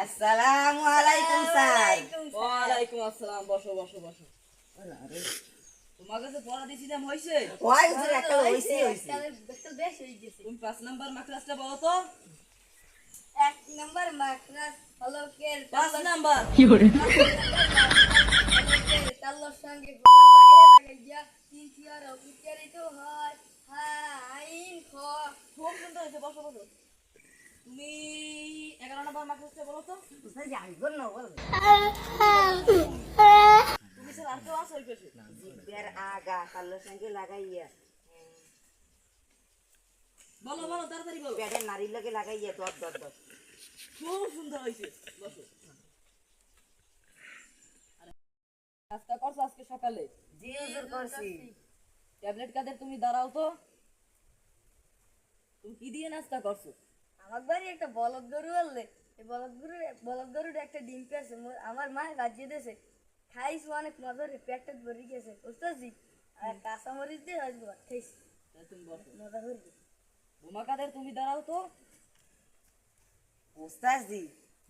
আসসালামু আলাইকুম স্যার। ওয়ালাইকুম আসসালাম। বসো বসো বসো। তোমার কাছে পড়া দিছিলাম হইছে? ওই হুজুর একটা হইছে। তুমি 5 নাম্বার মাকড়াসটা বলো তো। 1 নাম্বার মাকড়াস ফলকের 5 নাম্বার। তাল্লোর সঙ্গে গোড়া লাগাইয়া তিন টিয়ার উচ্চারিত হয় আইন খ। খুব সুন্দর হয়েছে, বসো বসো। তুমি 11 নাম্বার মাকড়াসটা বলো তো। উস্তাদ জি আমি বল না বল। তুমি স্যার আর কেউ আছে ওই পাশে? জিব্বের আগা কাল্লোর সঙ্গে লাগাইয়া বলো বলো তাড়াতাড়ি বলো। পেটের নারীর লগে লাগাইয়া দর দর দর। খুব সুন্দর হয়েছে, বসো। নাস্তা করছো আজকে সকালে? জি হুজুর করছি। ট্যাবলেট কাদের তুমি দাঁড়াও তো। তুমি কি দিয়ে নাস্তা করছো? আমার বাড়ি একটা বলদ গরু আনলে এই বলদ গরুর একটা ডিম পেয়েছে আমার মা গাজিয়ে দিয়েছে খাইছি অনেক মজা রে পেটটা ভরে গেছে বুঝতেছি আর কাঁচা মরিচ দিয়ে হয়তো ভাত খাইছি তাহলে তুমি বসো। মজা করবি বোমা কাদের তুমি দাঁড়াও তো। উস্তাদ জি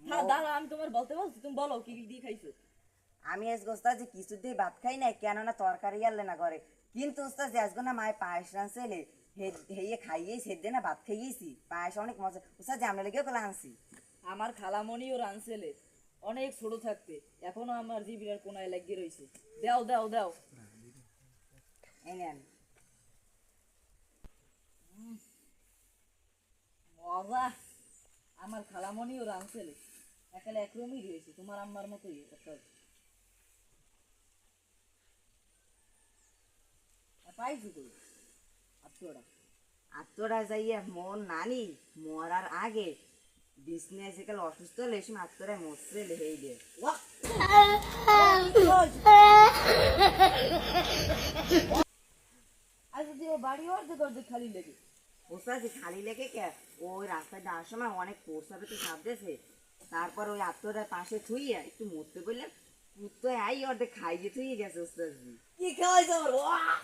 হ্যাঁ দাঁড়াও, আমি তোমার বলতে বলছি, তুমি বলো কি কি দিয়ে খাইছো। আমি আজকে উস্তাদ জি কিছুতেই ভাত খাই নাই, কেননা তরকারি আনলে না করে। কিন্তু উস্তাদ জি আজকে না মায়ে পায়েস রাঁধছিলে, হেয়ে খাইয়েই সেদ্ধে না ভাত খাইয়েছি। পায়েস অনেক মজা। উস্তাদ জি আমরা লেগেও কলা আনছি। আমার খালামণিও রানছেলে অনেক ছোট থাকতে, এখনো আমার জিবিরার কোনায় লাগিয়ে রয়েছে। দাও দাও দাও। এই নেন। মজা। আমার খালামণিও রানছেলে একালে একরমই রয়েছে, তোমার আম্মার মতোই একটা। পাইছি তো আত্মরা। আত্মরা যাইয়া মন নানি মরার আগে বিজনেস একাল অসুস্থ হলে এসে আত্মরায় মরছে লেহেই দিয়ে। আজ যদি ও বাড়ি অর্ধেক অর্ধেক খালি লেগে। উস্তাদ জি খালি লেগে কে ওই রাস্তায় যাওয়ার সময় অনেক পোষাবে তো সাপ দিয়েছে, তারপর ওই আত্মরার পাশে থুইয়া একটু মরতে বললেন, কুত্তো আই অর্ধেক খাইয়ে থুইয়ে গেছে উস্তাদ জি। কি খাওয়াইছো আমার?